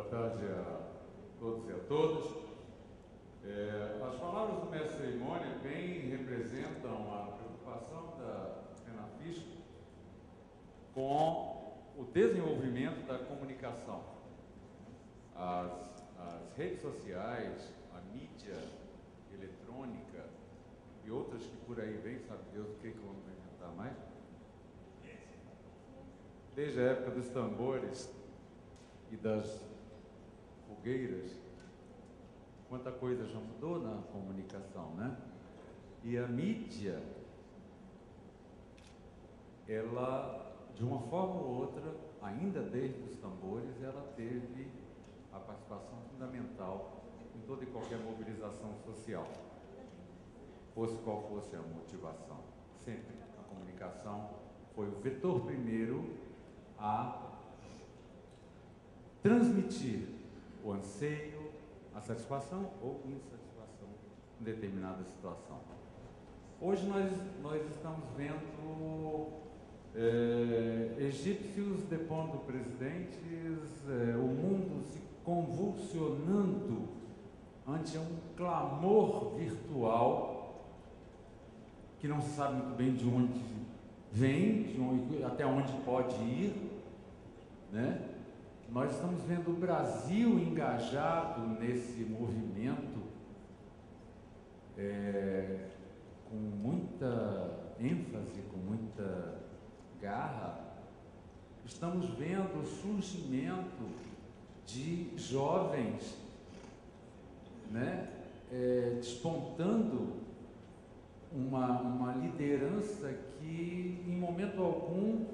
Boa tarde a todos e a todas. As palavras do mestre de cerimônia bem representam a preocupação da FENAFISC com o desenvolvimento da comunicação. As redes sociais, a mídia eletrônica e outras que por aí vem, sabe Deus o que vamos inventar mais? Desde a época dos tambores e das fogueiras, quanta coisa já mudou na comunicação, né? E a mídia, ela, de uma forma ou outra, ainda desde os tambores, ela teve a participação fundamental em toda e qualquer mobilização social, fosse qual fosse a motivação. Sempre a comunicação foi o vetor primeiro a transmitir o anseio, a satisfação ou insatisfação em determinada situação. Hoje nós estamos vendo egípcios depondo presidentes, o mundo se convulsionando ante um clamor virtual que não se sabe muito bem de onde vem, até onde pode ir, né? Nós estamos vendo o Brasil engajado nesse movimento com muita ênfase, com muita garra. Estamos vendo o surgimento de jovens, né, despontando uma liderança que, em momento algum,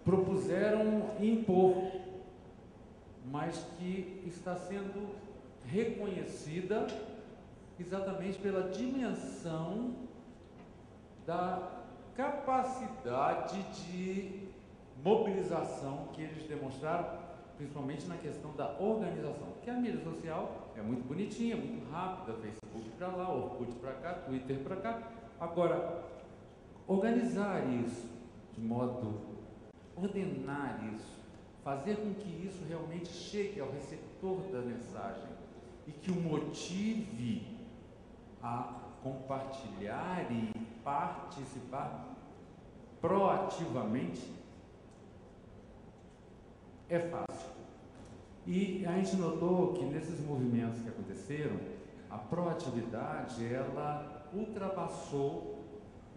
propuseram impor, mas que está sendo reconhecida exatamente pela dimensão da capacidade de mobilização que eles demonstraram, principalmente na questão da organização, porque a mídia social é muito bonitinha, muito rápida, Facebook para lá, Orkut para cá, Twitter para cá. Agora, organizar isso de modo, ordenar isso, fazer com que isso realmente chegue ao receptor da mensagem e que o motive a compartilhar e participar proativamente, é fácil. E a gente notou que nesses movimentos que aconteceram, a proatividade, ela ultrapassou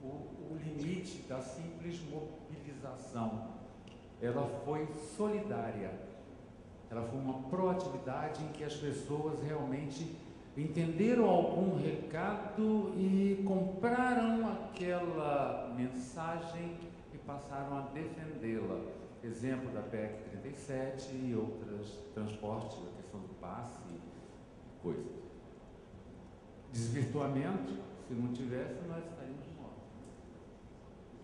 o limite da simples mobilização. Ela foi solidária. Ela foi uma proatividade em que as pessoas realmente entenderam algum recado e compraram aquela mensagem e passaram a defendê-la. Exemplo da PEC 37 e outras, transporte, a questão do passe, coisa. Desvirtuamento, se não tivesse, nós estaríamos mortos.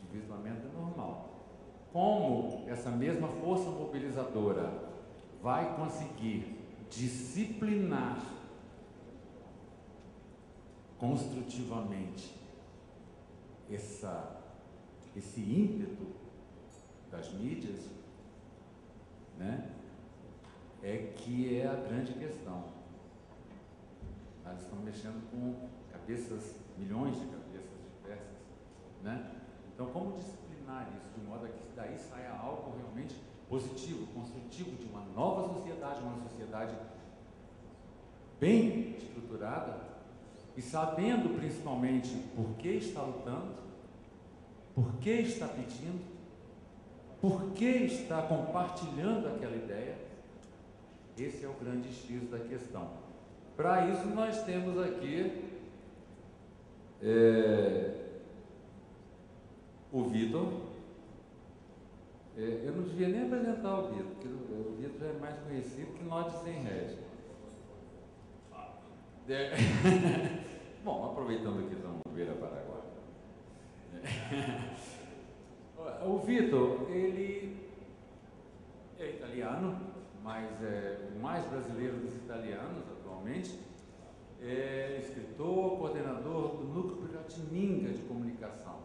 O desvirtuamento é normal. Como essa mesma força mobilizadora vai conseguir disciplinar construtivamente esse ímpeto das mídias, né, é que é a grande questão. Nós estamos mexendo com cabeças, milhões de cabeças diversas, né? Então, como disciplinar isso de modo a que daí saia algo realmente positivo, construtivo, de uma nova sociedade, uma sociedade bem estruturada e sabendo principalmente por que está lutando, por que está pedindo, por que está compartilhando aquela ideia. Esse é o grande X da questão. Para isso nós temos aqui o Vitor. Eu não devia nem apresentar o Vitor, porque o Vitor já é mais conhecido que Norte Sem Rede. Bom, aproveitando que estamos no Beira Paraguai. O Vitor, ele é italiano, mas é o mais brasileiro dos italianos atualmente. É escritor, coordenador do Núcleo Piratininga de Comunicação.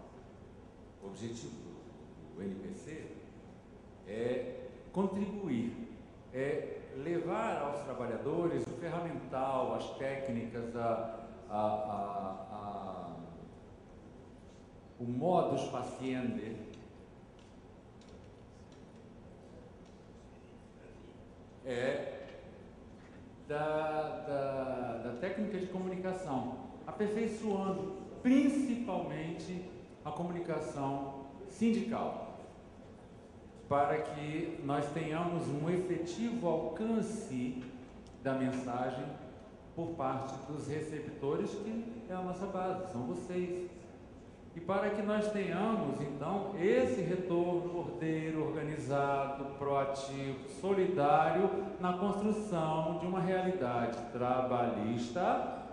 O objetivo do NPC é contribuir é levar aos trabalhadores o ferramental, as técnicas, o modus faciendi da técnica de comunicação, aperfeiçoando principalmente a comunicação sindical, para que nós tenhamos um efetivo alcance da mensagem por parte dos receptores, que é a nossa base, são vocês. E para que nós tenhamos, então, esse retorno ordeiro, organizado, proativo, solidário na construção de uma realidade trabalhista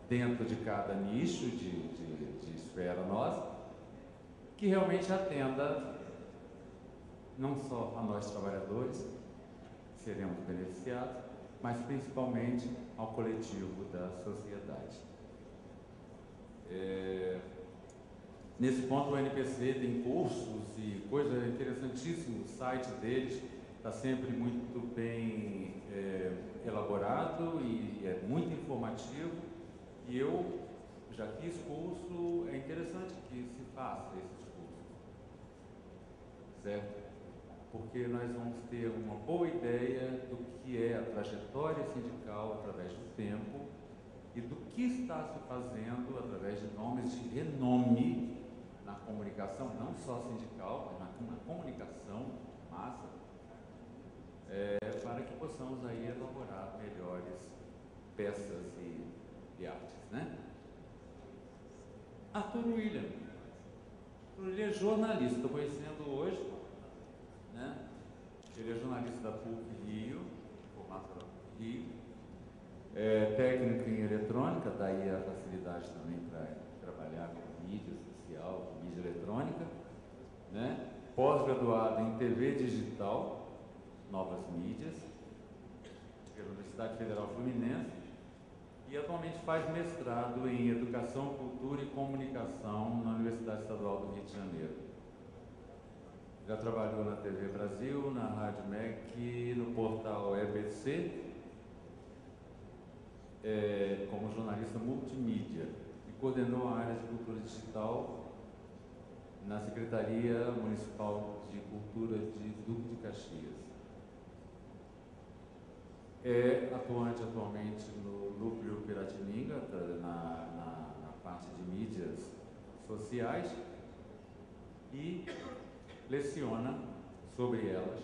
dentro de cada nicho de esfera nossa, que realmente atenda não só a nós trabalhadores, que seremos beneficiados, mas principalmente ao coletivo da sociedade. Nesse ponto, o NPC tem cursos e coisa interessantíssima. O site deles está sempre muito bem elaborado e é muito informativo. E eu já fiz curso, é interessante que se faça esses cursos, certo? Porque nós vamos ter uma boa ideia do que é a trajetória sindical através do tempo e do que está se fazendo através de nomes de renome na comunicação, não só sindical, mas na comunicação massa, para que possamos aí elaborar melhores peças e artes, né? Arthur William. Arthur William é jornalista, estou conhecendo hoje, né? Ele é jornalista da PUC Rio, formado pela PUC Rio, técnico em eletrônica, daí a facilidade também para trabalhar com mídia social, com mídia eletrônica, né? Pós-graduado em TV digital, novas mídias, pela Universidade Federal Fluminense, e atualmente faz mestrado em Educação, Cultura e Comunicação na Universidade Estadual do Rio de Janeiro. Já trabalhou na TV Brasil, na Rádio MEC, no portal EBC, como jornalista multimídia, e coordenou a área de cultura digital na Secretaria Municipal de Cultura de Duque de Caxias. É atuante atualmente no Núcleo Piratininga, na parte de mídias sociais, e leciona sobre elas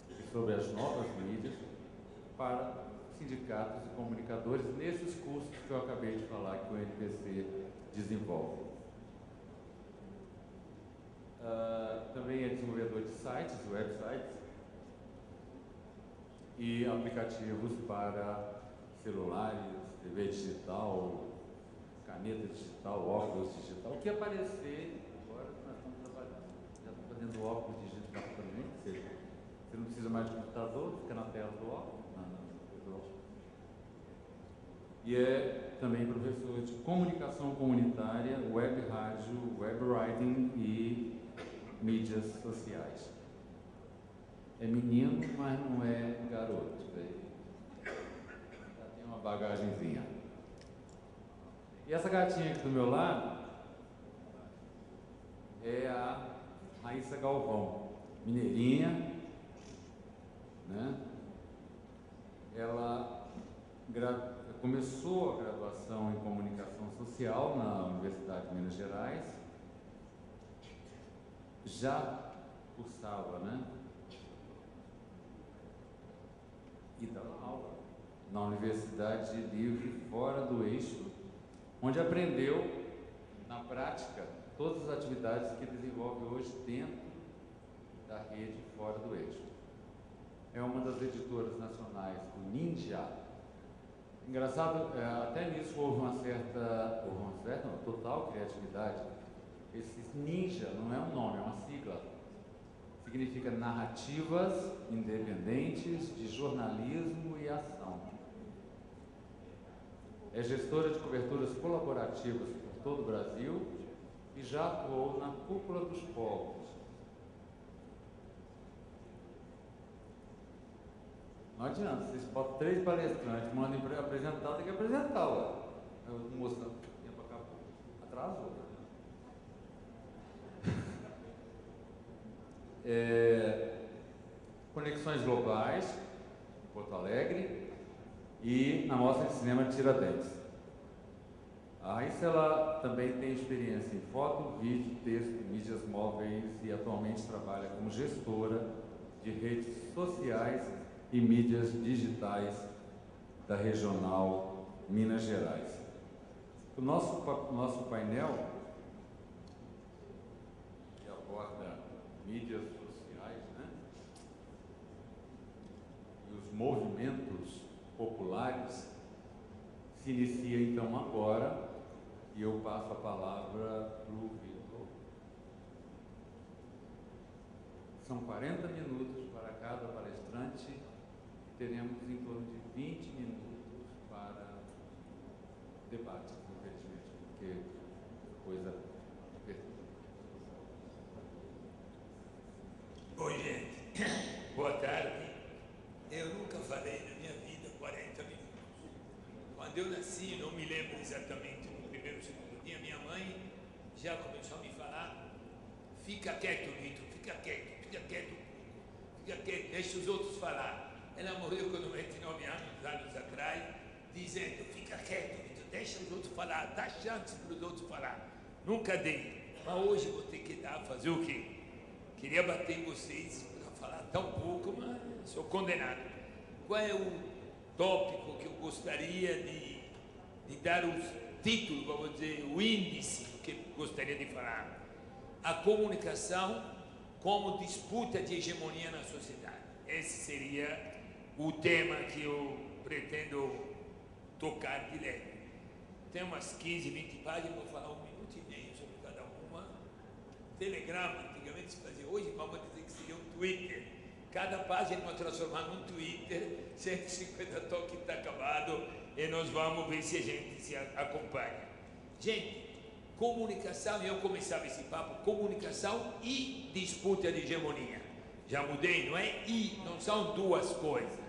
e sobre as novas mídias para sindicatos e comunicadores nesses cursos que eu acabei de falar que o NPC desenvolve. Também é desenvolvedor de sites, websites e aplicativos para celulares, TV digital, caneta digital, óculos digital, o que aparecer. Agora nós estamos trabalhando, já estou fazendo óculos digital também, você não precisa mais de computador, fica na tela do óculos. E é também professor de comunicação comunitária, web rádio, web writing e mídias sociais. É menino, mas não é garoto. Já tem uma bagagenzinha. E essa gatinha aqui do meu lado é a Raíssa Galvão, mineirinha, né? Ela começou a graduação em comunicação social na Universidade de Minas Gerais, já cursava, né? E dava aula na Universidade Livre Fora do Eixo, onde aprendeu na prática todas as atividades que desenvolve hoje dentro da rede Fora do Eixo. É uma das editoras nacionais do Ninja. Engraçado, até nisso houve uma total criatividade. Esse Ninja não é um nome, é uma sigla. Significa Narrativas Independentes de Jornalismo e Ação. É gestora de coberturas colaborativas por todo o Brasil e já atuou na Cúpula dos Povos. Não adianta, vocês botam 3 palestrantes, mandam apresentar, tem que apresentar, ué. Eu vou mostrar, o tempo acabou. Atrasou. Conexões Globais, em Porto Alegre, e na Mostra de Cinema de Tiradentes. A Raíssa, ela também tem experiência em foto, vídeo, texto, mídias móveis e atualmente trabalha como gestora de redes sociais e mídias digitais da Regional Minas Gerais. O nosso painel, que aborda mídias sociais, né, e os movimentos populares, se inicia então agora, e eu passo a palavra para o Vitor. São 40 minutos para cada palestrante, e teremos em torno de 20 minutos para debate, infelizmente, porque coisa apertada. Oi, gente. Boa tarde. Eu nunca falei na minha vida 40 minutos. Quando eu nasci, não me lembro exatamente no primeiro ou segundo dia, minha mãe já começou a me falar: fica quieto, Vitor, fica quieto, deixa os outros falar. Ela morreu com 99 anos atrás, dizendo: fica quieto, Vitor, deixa os outros falar, dá chance para os outros falar. Nunca dei, mas hoje vou ter que dar, fazer o quê? Queria bater em vocês para falar tão pouco, mas sou condenado. Qual é o tópico que eu gostaria de dar os títulos, vamos dizer, o índice que eu gostaria de falar? A comunicação como disputa de hegemonia na sociedade. Esse seria o tema que eu pretendo tocar de leve. Tem umas 15, 20 páginas, vou falar 1 minuto e meio sobre cada uma. Telegrama, antigamente se fazia, hoje vamos dizer que seria um Twitter. Cada página vamos transformar num Twitter, 150 toques está acabado, e nós vamos ver se a gente se acompanha. Gente, comunicação, eu começava esse papo, comunicação e disputa de hegemonia. Já mudei, não é? E não são duas coisas.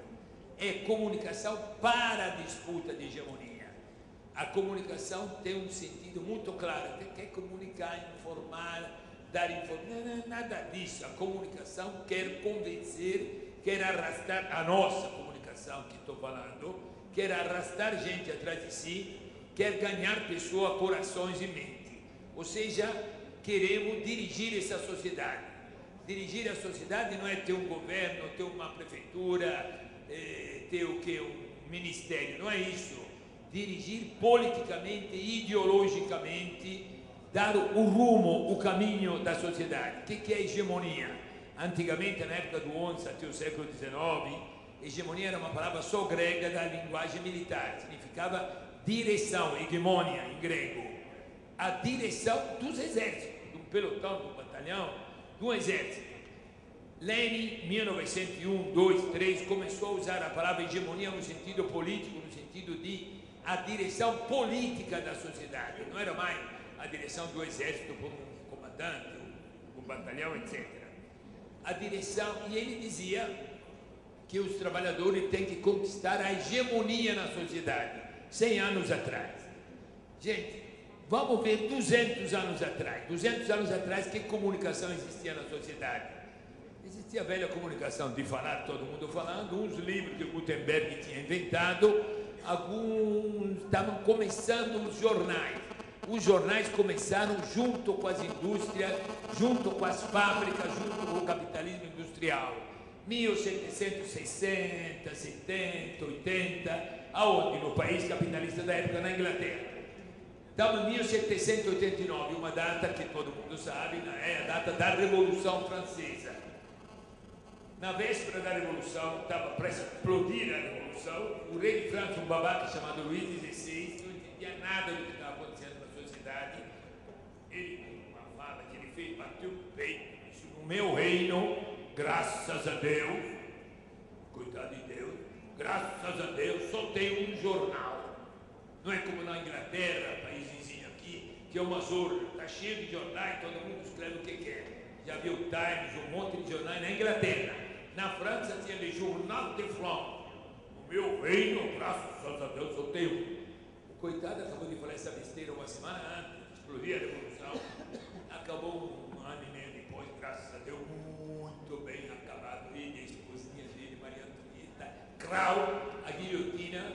É comunicação para a disputa de hegemonia. A comunicação tem um sentido muito claro. Você quer comunicar, informar, dar informação. Não, nada disso. A comunicação quer convencer, quer arrastar, a nossa comunicação que estou falando, quer arrastar gente atrás de si, quer ganhar pessoas, corações e mente. Ou seja, queremos dirigir essa sociedade. Dirigir a sociedade não é ter um governo, ter uma prefeitura, ter o que? Um ministério, não é isso. Dirigir politicamente, ideologicamente, dar o rumo, o caminho da sociedade. O que é hegemonia? Antigamente, na época do XI até o século XIX, hegemonia era uma palavra só grega da linguagem militar, significava direção, hegemonia em grego. A direção dos exércitos, de um pelotão, de um batalhão, de um exército. Lenin, 1901, 2, 3, começou a usar a palavra hegemonia no sentido político, no sentido de a direção política da sociedade. Não era mais a direção do exército por um comandante, um batalhão, etc. A direção, e ele dizia que os trabalhadores têm que conquistar a hegemonia na sociedade, 100 anos atrás. Gente, vamos ver 200 anos atrás. 200 anos atrás, que comunicação existia na sociedade? Existia a velha comunicação de falar, todo mundo falando, uns livros que o Gutenberg tinha inventado, alguns estavam começando os jornais. Os jornais começaram junto com as indústrias, junto com as fábricas, junto com o capitalismo industrial. 1760, 70, 80, aonde? No país capitalista da época, na Inglaterra. Então, em 1789, uma data que todo mundo sabe, é a data da Revolução Francesa. Na véspera da Revolução, estava para explodir a Revolução, o rei de França, um babaca chamado Luís XVI, não entendia nada do que estava acontecendo na sociedade. Ele, com uma fala que ele fez, bateu o peito, disse: no meu reino, graças a Deus, coitado de Deus, graças a Deus, só tem um jornal. Não é como na Inglaterra, país vizinho aqui, que é uma zorra, está cheio de jornais, todo mundo escreve o que quer. Já viu o Times, um monte de jornais na Inglaterra. Na França tinha o Journal de France, O meu reino, graças a Deus, eu tenho. O coitado acabou de falar essa besteira uma semana antes, explodir a revolução. Acabou um ano e meio depois, graças a Deus, muito bem acabado. Ele e a esposinha dele, Maria Antonieta, crau, a guilhotina,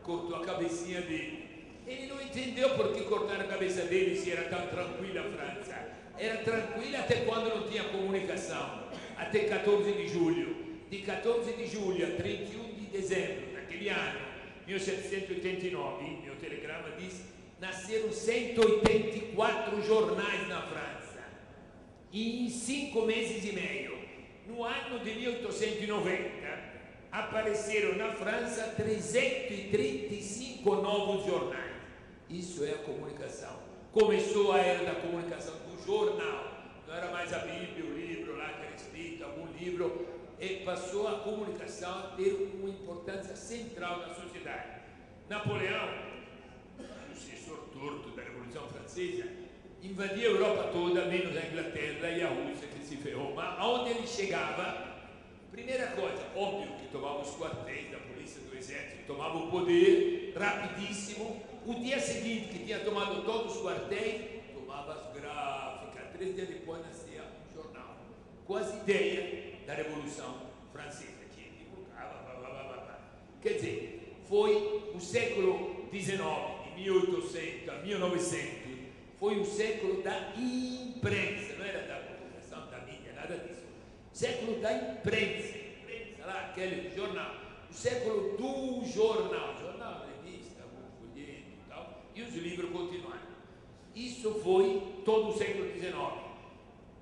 cortou a cabecinha dele. Ele não entendeu por que cortaram a cabeça dele se era tão tranquila a França. Era tranquila até quando não tinha comunicação, até 14 de julho. De 14 de julho a 31 de dezembro daquele ano, 1789, meu telegrama diz, nasceram 184 jornais na França, em 5 meses e meio. No ano de 1890, apareceram na França 335 novos jornais. Isso é a comunicação. Começou a era da comunicação do jornal. Não era mais a Bíblia, o livro lá que era escrito, algum livro, e passou a comunicação a ter uma importância central na sociedade. Napoleão, o sucessor torto da Revolução Francesa, invadia a Europa toda, menos a Inglaterra e a Rússia, que se ferrou. Mas aonde ele chegava, primeira coisa, óbvio que tomava os quartéis da polícia, do exército, tomava o poder rapidíssimo. O dia seguinte, que tinha tomado todos os quartéis, tomava as gráficas. 3 dias depois nascia um jornal, com as ideias da Revolução Francesa, que divulgava, Quer dizer, foi o século XIX, de 1800 a 1900, foi o século da imprensa, não era da comunicação, da mídia, nada disso. Século da imprensa, lá, aquele jornal. O século do jornal, revista, folheto e tal, e os livros continuaram. Isso foi todo o século XIX.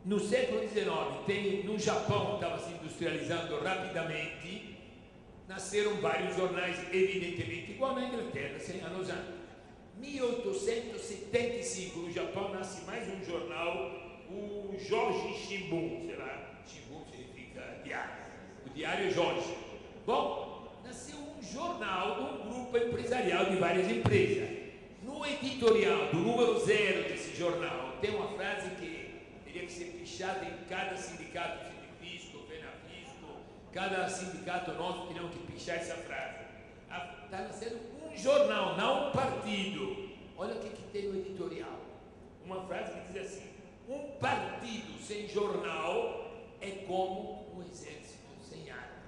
No século XIX, no Japão, estava se industrializando rapidamente, nasceram vários jornais, evidentemente, igual na Inglaterra, 100 anos antes. 1875, no Japão, nasce mais um jornal, o Jorge Shimbun, sei lá, Shimbun significa diário, o Diário Jorge. Bom, nasceu um jornal, um grupo empresarial de várias empresas. No editorial do número 0 desse jornal, tem uma frase que teria que ser pichada em cada sindicato, Sindifisco, Fenafisco, cada sindicato nosso teria que pichar essa frase. Está nascendo um jornal, não um partido. Olha o que tem no editorial. Uma frase que diz assim: um partido sem jornal é como um exército sem arma.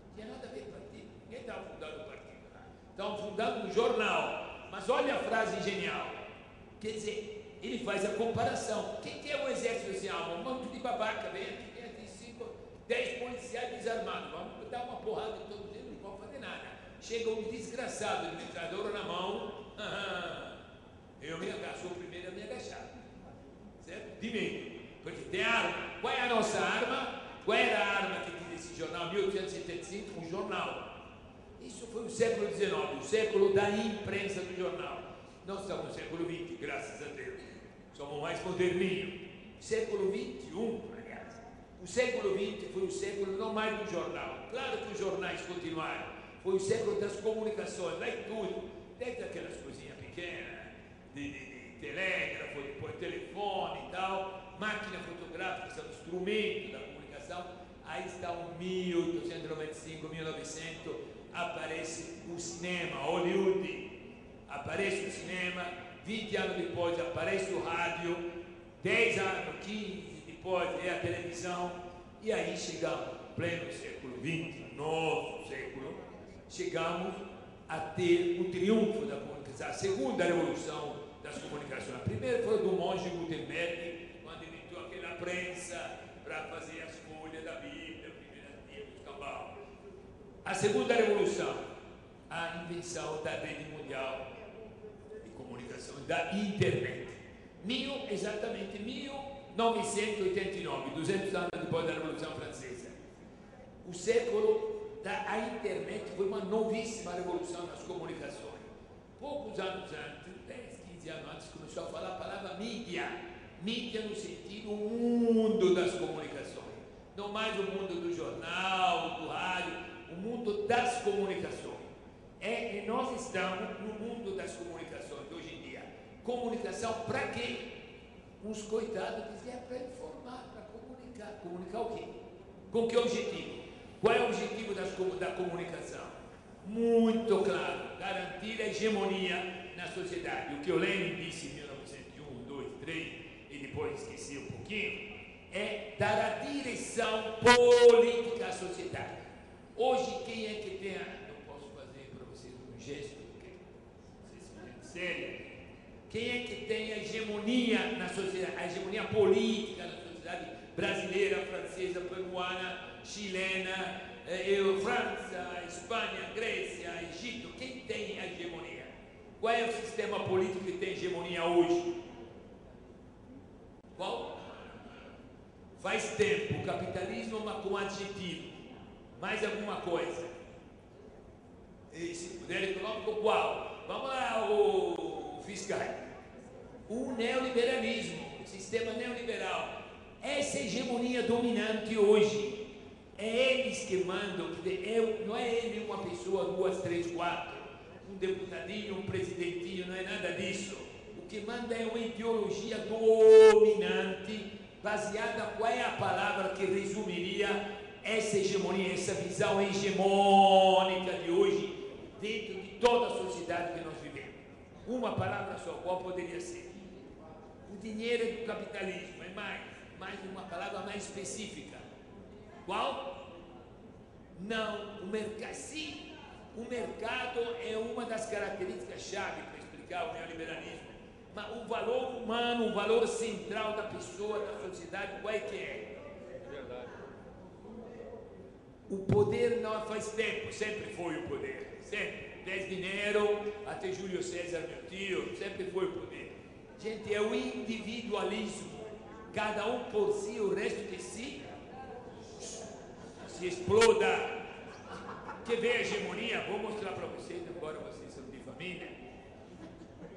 Não tinha nada a ver com partido. Ninguém estava fundando o partido lá. Estavam fundando um jornal. Mas olha a frase genial. Quer dizer, ele faz a comparação. Quem é um exército sem arma? Um monte de babaca, vem aqui, tem 5, 10 policiais desarmados. Vamos dar uma porrada em todos eles, não vão fazer nada. Chega um desgraçado de metralhadora na mão, eu me agacho, o primeiro a me agachar. Certo? De medo. Porque tem arma. Qual é a nossa arma? Qual era a arma que diz esse jornal? 1875, um jornal. Isso foi o século XIX, o século da imprensa do jornal. Nós estamos no século XX, graças a Deus. Somos mais moderninhos. Século XXI, aliás. O século XX foi o século não mais do jornal. Claro que os jornais continuaram. Foi o século das comunicações, lá em tudo. Desde aquelas coisinhas pequenas, de telégrafo, depois telefone e tal. Máquina fotográfica, são instrumentos da comunicação. Aí está o 1895, 1900, aparece o cinema, Hollywood. Aparece o cinema, 20 anos depois aparece o rádio, 10 anos, 15 depois é a televisão, e aí chegamos, pleno século XX, novo século, chegamos a ter o triunfo da comunicação, a segunda revolução das comunicações. A primeira foi do monge Gutenberg, quando inventou aquela prensa para fazer as folhas da Bíblia, primeiras livros, cambal. A segunda revolução, a invenção da rede mundial de comunicação, da internet. Exatamente 1989, 200 anos depois da Revolução Francesa. O século da internet foi uma novíssima revolução nas comunicações. Poucos anos antes, 10, 15 anos antes, começou a falar a palavra mídia. Mídia no sentido mundo das comunicações. Não mais o mundo do jornal, do rádio, o mundo das comunicações. E nós estamos no mundo das comunicações hoje em dia. Comunicação para quê? Uns coitados dizem, para informar, para comunicar. Comunicar o quê? Com que objetivo? Qual é o objetivo da comunicação? muito claro, garantir a hegemonia na sociedade. O que o Lenin disse em 1901, 2, 3, e depois esqueci um pouquinho, é dar a direção política à sociedade. Hoje, quem é que tem não posso fazer para vocês um gesto, porque vocês são gente séria. Quem é que tem a hegemonia na sociedade, a hegemonia política na sociedade brasileira, francesa, peruana, chilena, França, Espanha, Grécia, Egito? Quem tem a hegemonia? Qual é o sistema político que tem hegemonia hoje? Qual? Faz tempo, o capitalismo, mas com adjetivo. Mais alguma coisa? Esse poder econômico qual? Vamos lá, o fiscal. O neoliberalismo, o sistema neoliberal. Essa hegemonia dominante hoje. É eles que mandam, não é ele uma pessoa, 2, 3, 4, um deputadinho, um presidentinho, não é nada disso. O que manda é uma ideologia dominante, baseada, qual é a palavra que resumiria essa hegemonia, essa visão hegemônica de hoje, dentro de toda a sociedade que nós vivemos? Uma palavra só, qual poderia ser? O dinheiro é do capitalismo, é mais uma palavra mais específica. Qual? Não, o mercado. Sim, o mercado é uma das características-chave para explicar o neoliberalismo. Mas o valor humano, o valor central da pessoa, da sociedade, qual é que é? Verdade. O poder não faz tempo, sempre foi o poder. Sempre. Desde Nero até Júlio César, meu tio, sempre foi o poder. Gente, é o individualismo. Cada um por si, o resto de si. Se exploda. Quer ver a hegemonia? Vou mostrar para vocês, agora vocês são de família.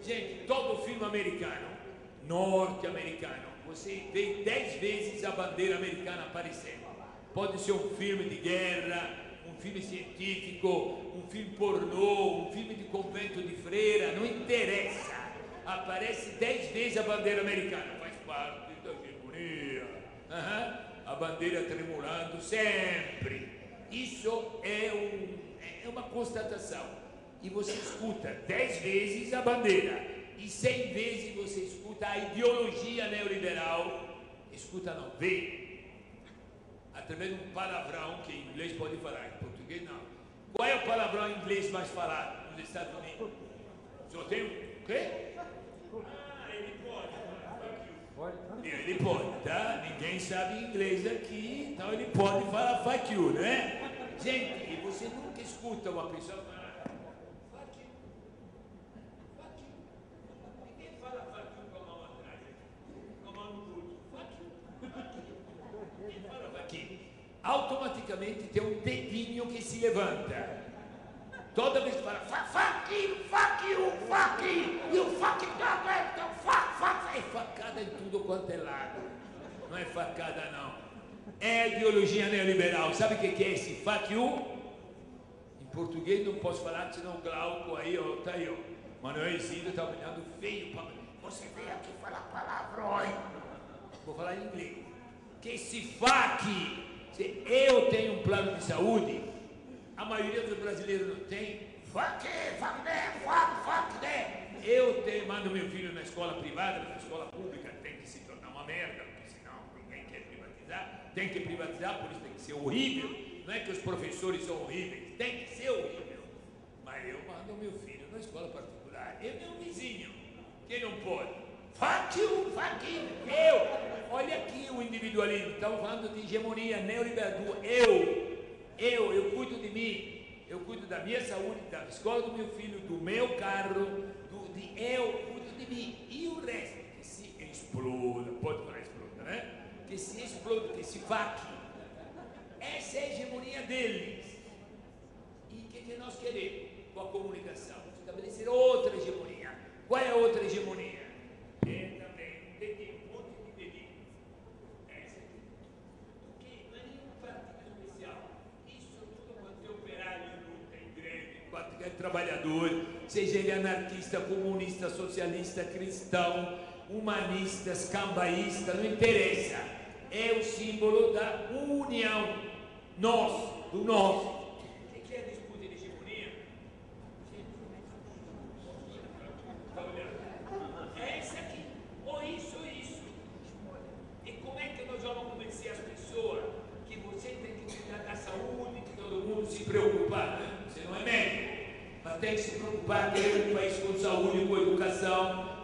Gente, todo filme americano, norte-americano, você vê 10 vezes a bandeira americana aparecendo. Pode ser um filme de guerra, um filme científico, um filme pornô, um filme de convento de freira, não interessa. Aparece 10 vezes a bandeira americana, faz parte da hegemonia. A bandeira tremulando sempre. Isso é uma constatação. E você escuta 10 vezes a bandeira e 100 vezes você escuta a ideologia neoliberal. Escuta não, vê. Através de um palavrão que em inglês pode falar, em português não. Qual é o palavrão em inglês mais falado nos Estados Unidos? Só tem o quê? Ele pode, tá? Ninguém sabe inglês aqui, então ele pode falar fuck you, né? Gente, e você nunca escuta uma pessoa falar fuck you, fuck you. Ninguém fala fuck you com a mão atrás, com a mão no pulso. Fuck you. Ninguém fala fuck you. Automaticamente tem um dedinho que se levanta. Toda vez que fala fuck you, fuck you, fuck you, you fucking fuck, é facada em tudo quanto é lado. Não é facada não. É a ideologia neoliberal. Sabe o que é esse fuck you? Em português não posso falar, senão o Glauco aí, ó, tá aí, ó. Manuel Isidro tá olhando feio pra mim. Você veio aqui falar palavrões. Vou falar em inglês. Que esse fuck, se eu tenho um plano de saúde, a maioria dos brasileiros não tem. Fuck there, fuck there. Eu mando meu filho na escola privada, na escola pública tem que se tornar uma merda, porque senão ninguém quer privatizar. Tem que privatizar, por isso tem que ser horrível. Não é que os professores são horríveis, tem que ser horrível. Mas eu mando meu filho na escola particular. Eu tenho um vizinho, quem não pode? Fuck you, fuck you. Olha aqui o individualismo. Estamos falando de hegemonia neoliberal. Eu cuido de mim. Eu cuido da minha saúde, da escola do meu filho, do meu carro, eu cuido de mim. E o resto, que se exploda, pode falar exploda, né? Que se exploda, que se faque. Essa é a hegemonia deles. E o que nós queremos com a comunicação? Estabelecer outra hegemonia. Qual é a outra hegemonia? É também um monte de delito. Essa aqui. Porque não é nenhum partido especial. Isso tudo quanto é operário, luta, em greve, quanto é trabalhador, seja ele anarquista, comunista, socialista, cristão, humanista, cambaísta, não interessa. É o símbolo da união. Nós, do nós. O que é a disputa de hegemonia?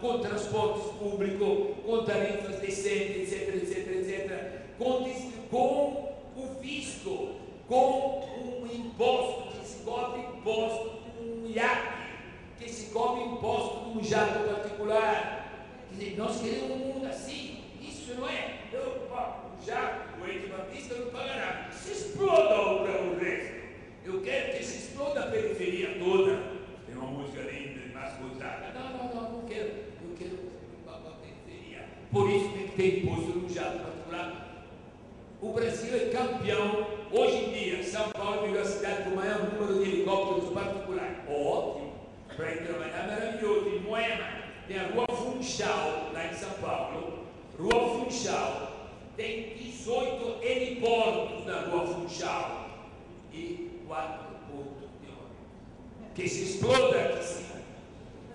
com transportes públicos, com tarifas decentes, etc, etc, etc, com o fisco, com um imposto que se cobre imposto de um iate, que se cobre imposto de um jato particular. Quer dizer, nós queremos um mundo assim. Isso não é, o jato, o ex-batista não pagará. Se exploda o resto. Eu quero que se exploda a periferia toda. Tem uma música linda de Márcio Gonzaga. Não quero. Eu quero a periferia. Por isso tem que ter imposto no jato particular. O Brasil é campeão. Hoje em dia, São Paulo é a cidade com o maior número de helicópteros particulares. Ótimo. Para ir trabalhar, maravilhoso. Em Moema, tem a Rua Funchal, lá em São Paulo. Rua Funchal. Tem 18 heliportos na Rua Funchal. E 4 pontos de ônibus. Que se exploda aqui sim.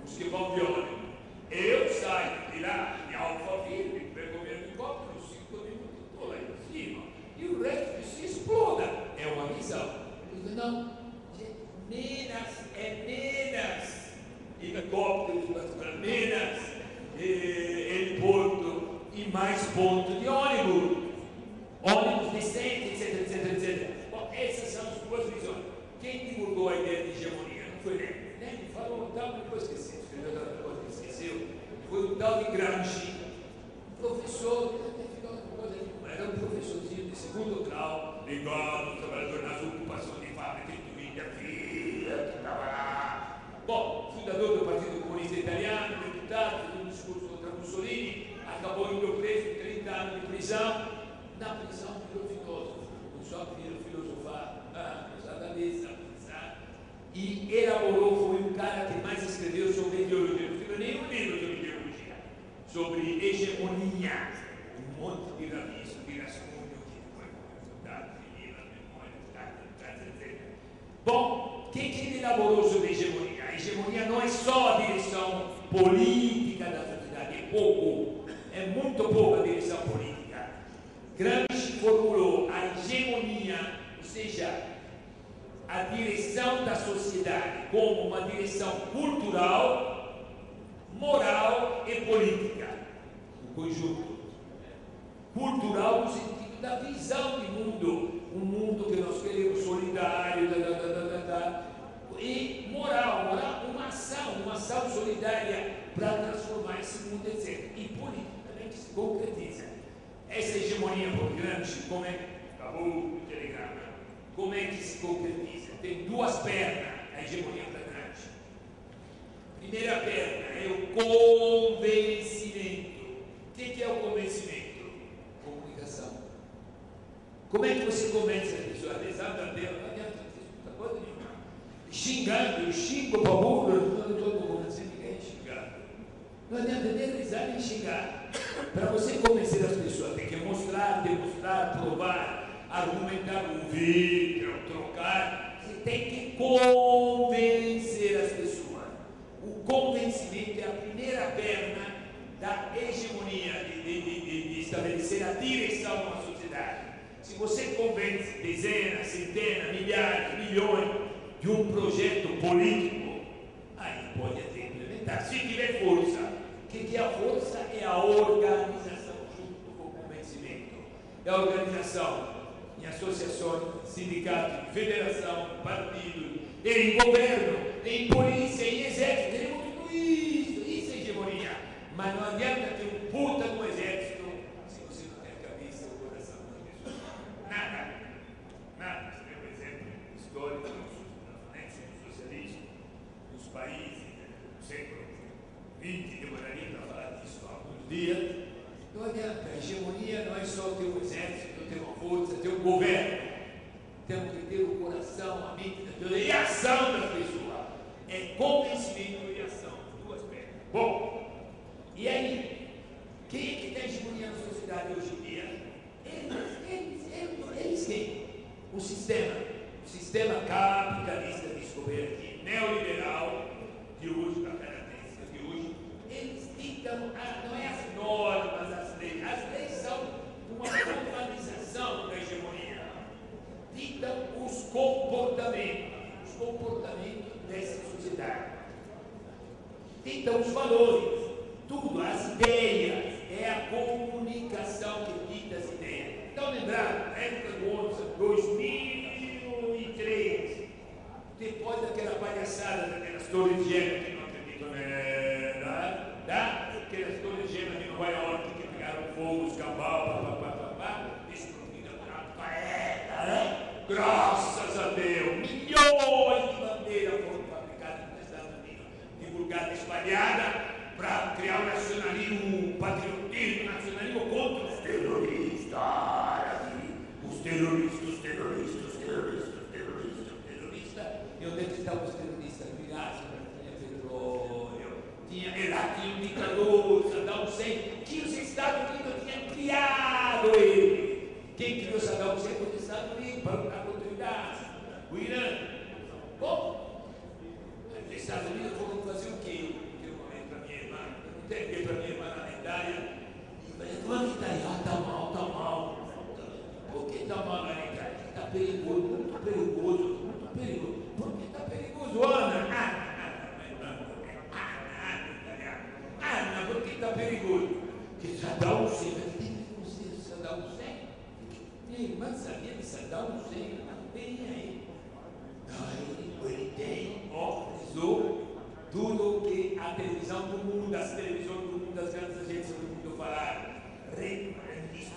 Os que vão de ônibus. Eu saio de lá, de Alphaville, pego meu helicóptero, 5 minutos, estou lá em cima. E o resto que se exploda. É uma visão. Eu digo, não, Minas é Minas. Helicópteros, Minas, heliporto e mais pontos de ônibus. Ônibus decentes, etc, etc, etc. Bom, essas são as duas visões. Quem divulgou a ideia de hegemonia? Não foi Lenin. Lenin falou, depois esqueci, escreveu outra coisa, esqueceu. Foi o tal de Gramsci, professor, era um professorzinho de segundo grau, ligado, trabalhador nas ocupações de fábrica de Índia, que estava lá. Bom, fundador do Partido Comunista Italiano, deputado, fez um discurso contra Mussolini, acabou indo preso, 30 anos de prisão. Na prisão virou filósofo, não só virou filosofar, usar da mesa, pensar. E elaborou, foi o cara que mais escreveu sobre ideologia. Não escreveu nenhum livro sobre ideologia, sobre hegemonia. Um monte de rabiço, de rascunho, que foi estudado, de livro, memória, etc. Bom, o que ele elaborou sobre hegemonia? A hegemonia não é só a direção política da sociedade, é pouco, é muito pouco a direção política. Gramsci formulou a hegemonia, ou seja, a direção da sociedade como uma direção cultural, moral e política. O conjunto cultural no sentido da visão de mundo, um mundo que nós queremos solidário, e moral, uma ação solidária para transformar esse mundo, etc. E política também que se concretiza. Essa hegemonia por Gramsci, como é? Acabou o telegrama. Como é que se concretiza? Tem duas pernas a hegemonia para Gramsci. Primeira perna é o convencimento. O que é o convencimento? Comunicação. Como é que você convence as pessoas? Apesar da dela, não adianta disputar coisa nenhuma. Xingando, eu xingo para burro, eu não estou convencendo ninguém xingando. Não adianta nem risar nem xingar. Para você convencer as pessoas, tem que mostrar, demonstrar, provar, argumentar, ouvir, trocar. Você tem que convencer as pessoas. O convencimento é a primeira perna da hegemonia, de estabelecer a direção de uma sociedade. Se você convence dezenas, centenas, milhares, milhões de um projeto político, aí pode até implementar, se tiver força. O que é a força? É a organização junto com o convencimento. É a organização em associações, sindicatos, federação, partidos, em governo, em polícia, em exército. Queremos tudo isso. Isso é hegemonia. Mas não adianta ter um puta no exército se você não tem a cabeça ou o coração das pessoas. Nada. Você tem um exemplo histórico do socialismo, nos países do século XX, demoraria para falar disso há alguns dias. Não adianta. A hegemonia não é só ter um exército, ter uma força, ter um governo. Temos que ter o coração, a mente e a ação das pessoas. É convencimento e ação, duas pernas. Bom, e aí, quem é que tem hegemonia na sociedade hoje em dia? Eles quem? O sistema capitalista descoberto, neoliberal, de hoje, canadense, de hoje, eles ditam, não é as normas, as leis são uma formalização da hegemonia, ditam os comportamentos dessa sociedade, ditam os valores. ideias, é a comunicação que dita as ideias. Então, lembrado, na época do 2003, depois daquela palhaçada daquelas torres gêmeas que não acreditam nela, aquelas torres gêmeas de Nova York que pegaram fogo, escambau, destruíram a caeta, né? Graças a Deus, milhões de bandeiras foram fabricadas nos Estados Unidos, divulgadas, espalhadas, para criar o nacionalismo, o patriotismo, o nacionalismo contra os terroristas árabes, os terroristas. E onde é que estavam os terroristas? No Iraque, tinha petróleo, tinha um ditador, Saddam Hussein, que os Estados Unidos tinham criado ele. Quem criou Saddam Hussein foi os Estados Unidos, para lutar contra o Iraque, o Irã. Bom, os Estados Unidos foram fazer o quê? Eu comentei para minha irmã, eu entreguei para minha irmã na Itália, e falei, como que está aí? Ah, está mal. Por que está mal na Itália? Está perigoso, muito perigoso. Por que está perigoso, Ana? Ana, por que está perigoso? Porque Saddam Hussein, mas tem que conhecer Saddam Hussein? Minha irmã sabia de Saddam Hussein? Não tem aí. Ele tem, organizou tudo que a televisão do mundo, as televisões do mundo, as grandes agências do mundo falaram.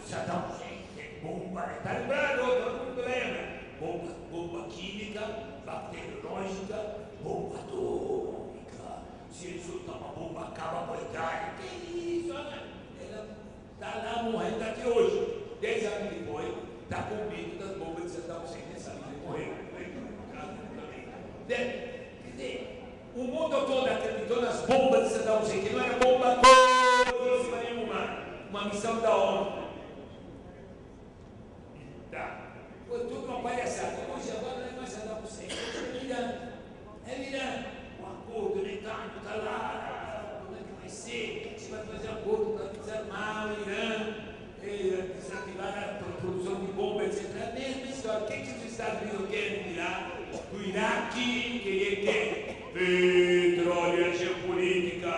Saddam Hussein, bomba, está lembrado? Todo mundo lembra? Bomba química, bacteriológica, bomba atômica. Se ele soltar uma bomba, acaba a humanidade. Que isso? Ela está lá morrendo até hoje. 10 anos depois, está com medo das bombas de Saddam Hussein. Nem sabe que ele morreu. Quer dizer, o mundo todo acreditou nas bombas de Saddam Hussein, que não era bomba coisa nenhuma. Uma missão da ONU. Tá. Foi tudo uma palhaçada. Hoje agora não é mais Saddam Hussein, é Irã. O acordo eletrônico está lá, como é que vai ser? Se vai fazer acordo para desarmar o Irã, desativar a produção de bombas, etc. É a mesma história. O que os Estados Unidos querem tirar do Iraque? Que ele quer petróleo, energia política,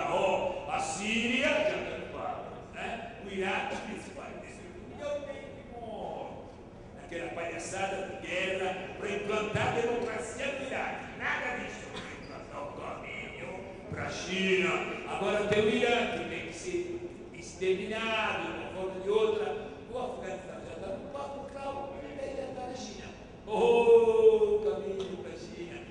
a Síria, já está no papo, né? O Iraque, aquela palhaçada de guerra para implantar a democracia no Iraque. Nada disso. Implantar o caminho para a China. Agora tem o Irã, que tem que ser exterminado de uma forma ou de outra. O Afeganistão já está no papo, claro, ele já está na China. Caminho para a China.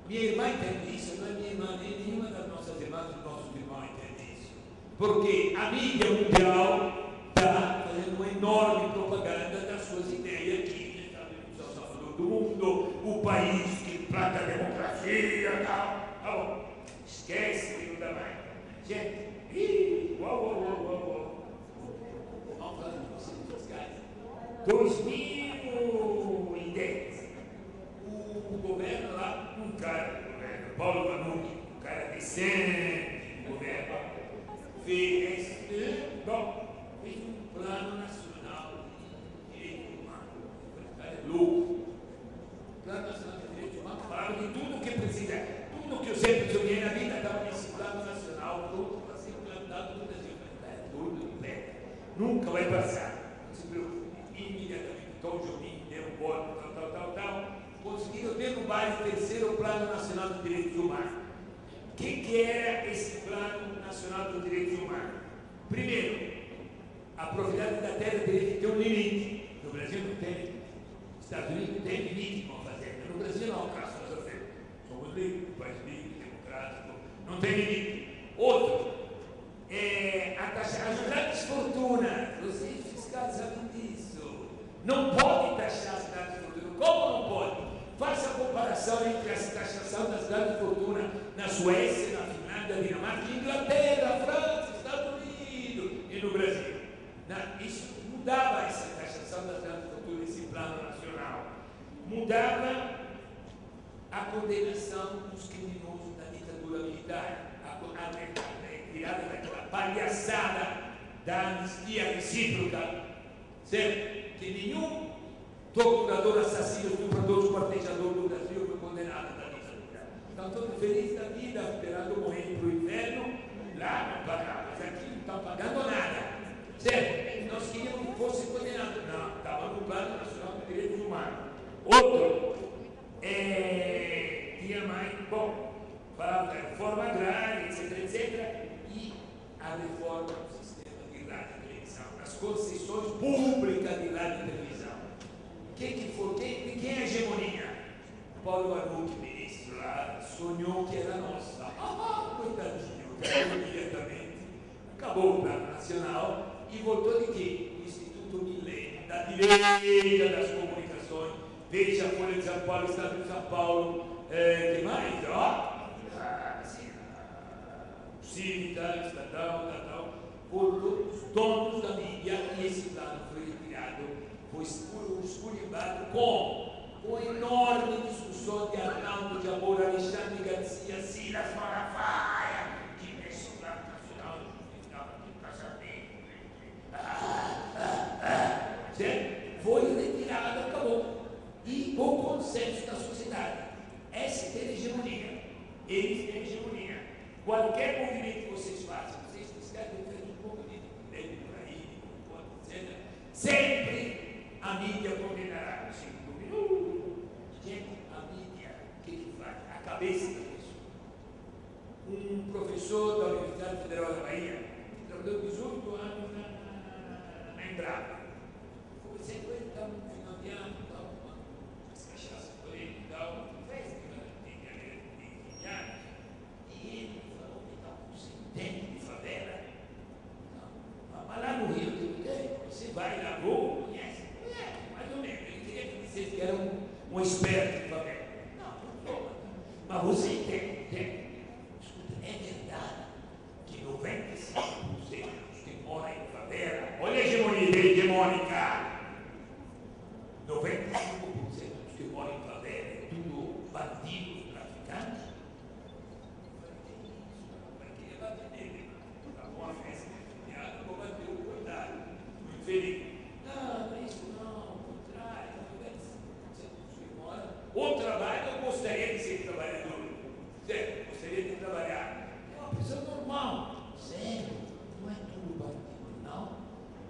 Minha irmã entende isso, não é minha irmã, nem nenhuma das nossas irmãs, dos nossos irmãos entende isso. Porque a mídia mundial está fazendo uma enorme propaganda das suas ideias aqui, nos Estados Unidos, o Salvador do mundo, o país que planta a democracia e tal. Esquece que não dá mais. Gente, vamos falar de vocês fiscais. 2010, o governo lá, Paulo Vanucci, um cara decente, o governo, fez um plano nacional de direitos humanos. O cara é louco. O plano nacional de direitos humanos falava de tudo o que precisa. Tudo que eu sempre sonhei na vida estava nesse plano nacional, pronto para ser implantado no Brasil. É tudo em pé. Nunca vai passar. Não se preocupe. Imediatamente, Tom Jobim deu um voto, tal. Conseguiram derrubar o terceiro Plano Nacional de Direitos Humanos. O que era esse Plano Nacional de Direitos Humanos? Primeiro, a propriedade da terra teria que ter um limite. No Brasil não tem. Nos Estados Unidos não tem limite para fazer. No Brasil não, graças a Deus. Somos livres, um país livre, democrático. Não tem limite. Outro, as grandes fortunas. Vocês fiscais sabem disso. Não pode taxar as grandes fortunas. Como não pode? Faça a comparação entre a taxação das grandes fortunas na Suécia, na Finlândia, Dinamarca, Inglaterra, França, Estados Unidos e no Brasil. Isso mudava essa taxação das grandes fortunas, esse plano nacional. Mudava a condenação dos criminosos da ditadura militar, a tirada daquela palhaçada da anistia recíproca, certo? Que nenhum torturador, assassino, estuprador, esquartejador do Brasil foi condenado da ditadura. Estão todos felizes da vida, esperando morrer para o inferno, Lá não pagava, mas aqui não estão pagando nada. Certo? Nós queríamos que fosse condenado. Não, estava no Plano Nacional de Direitos Humanos. Outro, tinha mais, bom, falava da reforma agrária, etc, etc, e a reforma do sistema de rádio e televisão, as concessões públicas de rádio e televisão. Que foi? De quem é a hegemonia? Paulo Baruch, ministro lá, sonhou que era nossa. Coitadinho, caiu imediatamente. Acabou o Plano Nacional e voltou de quê? O Instituto Milênio, da direita das comunicações. Veja a Folha de São Paulo, Estado de São Paulo, que mais? Cívica, Estadão, foram os donos da mídia e esse plano foi retirado, foi esculhambado com enorme discussão de Arnaldo de Amor, Alexandre Garcia, Silas Malafaia, que mexe o Plano Nacional de certo? Foi retirado, acabou. E com consenso da sociedade. Essa é a hegemonia. Eles têm hegemonia. Qualquer movimento que vocês façam, vocês devem ter um movimento por aí, etc. Sempre a mídia condenará. Gente, a mídia, o que faz? A cabeça da pessoa. Um professor da Universidade Federal da Bahia, que trabalhou 18 anos na Embrapa. Comecei com ele, estava no final de ano, as cachaças por ele, tal, festa de anos. E ele falou que estava com centenas de favela. Mas lá no Rio tem, você vai na rua, conhece, mais ou menos. Ele queria que dissesse que era um esperto de favela. Não sou. Mas você tem. Escuta, é verdade que 95% dos que moram em favela, olha a hegemonia hegemônica. 95% dos que moram em favela é tudo bandido, traficante. Vai querer bater nele. Tá bom a festa, vou bater o coitado, o infeliz. Não é isso não, ao contrário. 95% dos que moram. O trabalho, eu gostaria de ser trabalhador. Certo? Gostaria de trabalhar. É uma pessoa normal. Sério? Não é tudo bandido, não?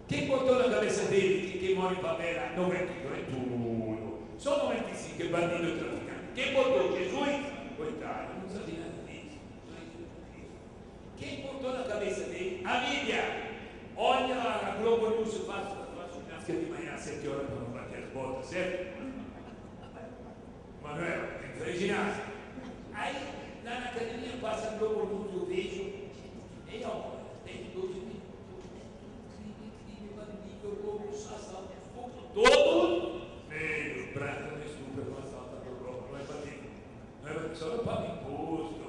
Quem botou na cabeça dele que quem mora em favela 92 é tudo? Só 95 é bandido e traficante. Quem botou? Jesus? Coitado, não sabia nada disso. Quem botou na cabeça dele? A mídia. Olha a Globo News, eu faço ginástica de manhã às 7 horas para não bater as botas, certo? Manuel, tem que fazer ginástica. Aí, lá na academia, passa a Globo News, eu vejo meia hora, 10, 12 minutos. Todo meio branco no estupro com assalto do bloco, não é bandido. Não é bandido, só não paga imposto,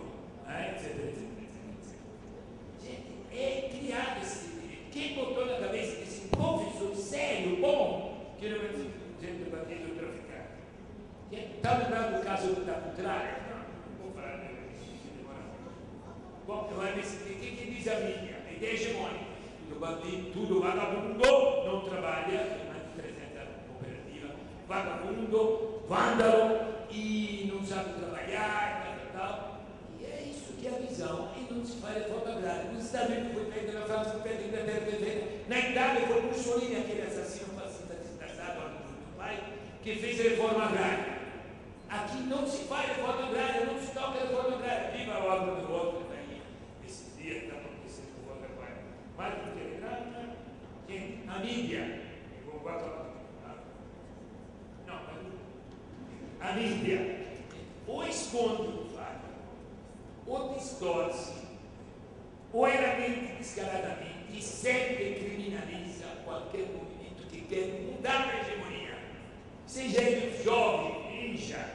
etc. Gente, é criado esse direito. Quem botou na cabeça desse professor sério, bom, que não é gente bandido ou traficante? Está lembrando do caso da contrária? Não vou falar disso. Bom, vai decidir. O que diz a mídia? A ideia hegemônica. Tudo bandido, tudo vagabundo, não trabalha, tem mais de 300 cooperativas, vagabundo, vândalo e não sabe trabalhar, tal. E é isso que é a visão, e não se faz reforma agrária. Nos Estados Unidos foi feita, na França foi feita, na Inglaterra foi feita, na Itália foi Mussolini, aquele assassino fascista desgraçado do pai, que fez a reforma agrária. Aqui não se faz reforma agrária, não se toca a reforma agrária. Viva a obra do voto da Bahia, esses dias está acontecendo com o voto agora. Mais do telegrama, a mídia, a mídia ou esconde o fato, ou distorce, ou ela mente descaradamente e sempre criminaliza qualquer movimento que quer mudar a hegemonia. Seja ele jovem, ninja,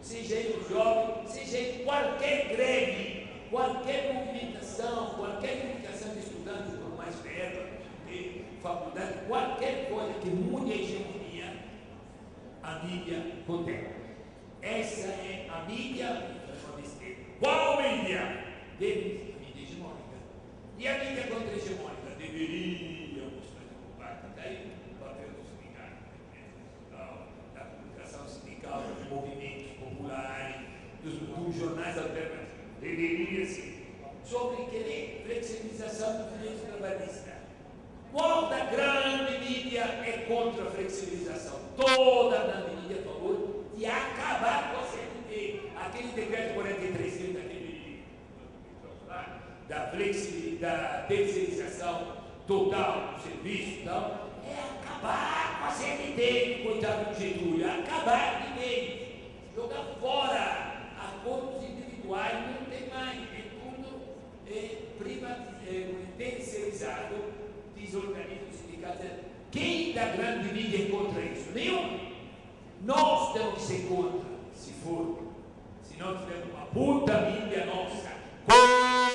seja ele jovem, seja ele qualquer greve, qualquer movimentação, qualquer comunicação de estudantes por mais verba, de faculdade, qualquer coisa que mude a hegemonia, a mídia condena. Essa é a mídia. Qual mídia? A mídia hegemônica. E a mídia contra-hegemônica? Deveríamos fazer parte daí o papel do sindicato, da comunicação sindical, dos movimentos populares, dos jornais alternativos. Deveria ser sobre querer grande mídia é contra a flexibilização. Toda a grande mídia é a favor de acabar com a CLT. Aquele decreto 43 da terceirização total do serviço e tal, é acabar com a CLT, coitado do Getúlio, acabar de vez, jogar fora acordos individuais, não tem mais, é tudo terceirizado, desorganizado, sindicato. Quem da grande mídia é contra isso? Nenhum. Nós temos que ser contra, se for. Se nós tivermos uma puta mídia nossa,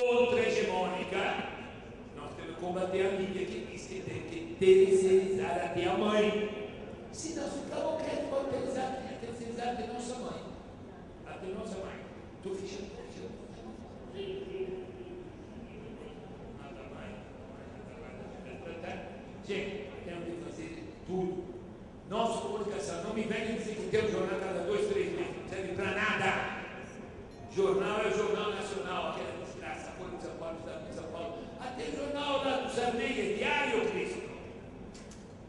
contra-hegemônica, nós temos que combater a mídia que diz que tem que terceirizar até a mãe. Se nós ficamos querendo terceirizar até nossa mãe. Até nossa mãe. Estou fechando. Nada mais. Gente, temos que fazer tudo. Nossa comunicação, não me venha dizer que tem um jornal cada 2, 3 meses, não serve para nada. Jornal é o Jornal Nacional, aquela desgraça, Folha de São Paulo, Estado de São Paulo. Até o jornal lá do Sarney é diário, Cristo.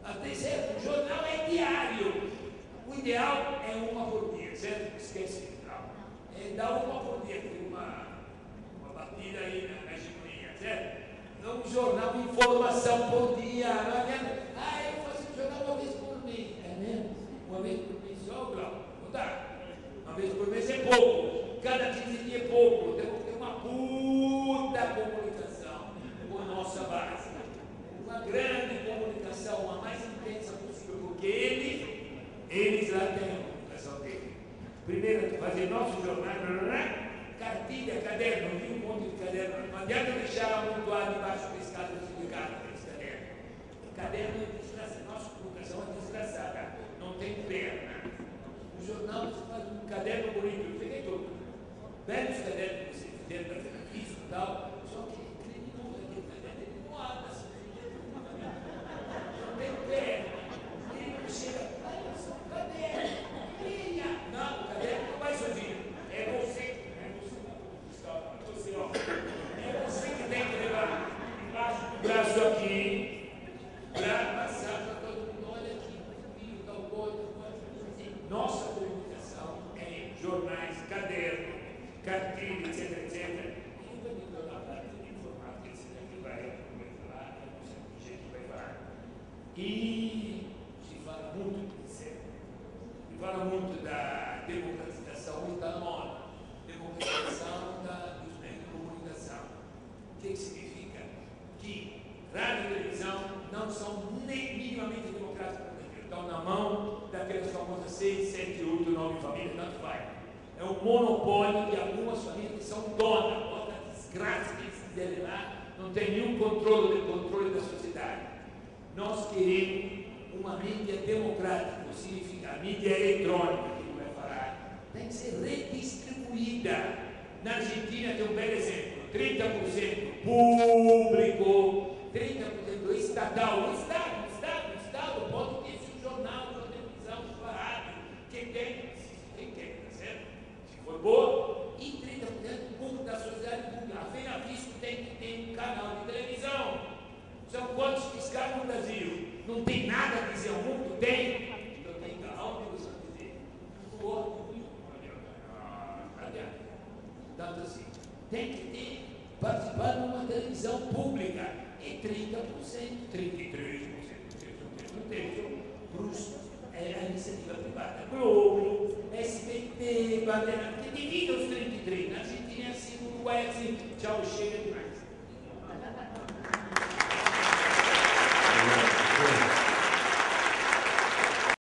Até certo, o jornal é diário. O ideal é uma por dia, certo? Esquece é dar uma por dia, tem uma batida aí na hegemonia, certo? Não um jornal de informação por dia, não adianta. Eu faço um jornal uma vez por mês. É mesmo? Uma vez por mês só, Grau? Não dá. Uma vez por mês é pouco. Cada 15 dias é pouco. Temos que ter uma puta comunicação com a nossa base. Uma grande comunicação, a mais intensa possível, porque eles lá têm a comunicação dele. Primeiro, fazer nosso jornal, cartilha, caderno, vi um monte de caderno. Não adianta deixar amontoado debaixo da escada do sindicato, esse caderno. O caderno é desgraçado, nossa comunicação é desgraçada, não tem perna. O jornal, você faz um caderno bonito, eu peguei todo. Belos cadernos que você fizeram da Fernandista e tal, só que criminoso aquele caderno, ele não abre assim. Não tem perna. Ele não chega, caderno, minha. Não, o caderno não vai sozinho. É você que tem que levar embaixo do braço aqui para passar para todo mundo. Olha aqui, filho, tal coisa. Nossa comunicação é jornais, caderno, cartilha, etc, etc. E o nível da parte de informática, esse daqui vai falar, não sei do jeito que vai falar. E se fala muito, se fala muito da democratização, está na moda. Democratização dos meios de comunicação. O que significa? Que rádio e televisão não são nem minimamente democráticas no Brasil. Estão na mão daquelas famosas 6, 7, 8, 9 famílias, tanto faz. É um monopólio de algumas famílias que são donas, bota a desgraça que eles quiserem lá, não tem nenhum controle da sociedade. Nós queremos uma mídia democrática, significa a mídia eletrônica, que não vai falar, tem que ser redistribuída. Na Argentina tem um belo exemplo, 30% público, 30% estatal. O Estado pode ter seu jornal, sua televisão, sua rádio, quem quer, tá certo? Se for boa, e 30% público da sociedade pública. A FENAVISCO tem que ter um canal de televisão. São quantos fiscais no Brasil? Não tem nada a dizer ao mundo? Tem. Então tem canal de televisão a dizer. Tanto assim, tem que ter, participar de uma televisão pública. E 30%, 33%, um terço para a iniciativa privada. Globo, SBT, Bandeira, que divide os 33%. Na Argentina é assim, no Uruguai é assim, tchau, chega demais.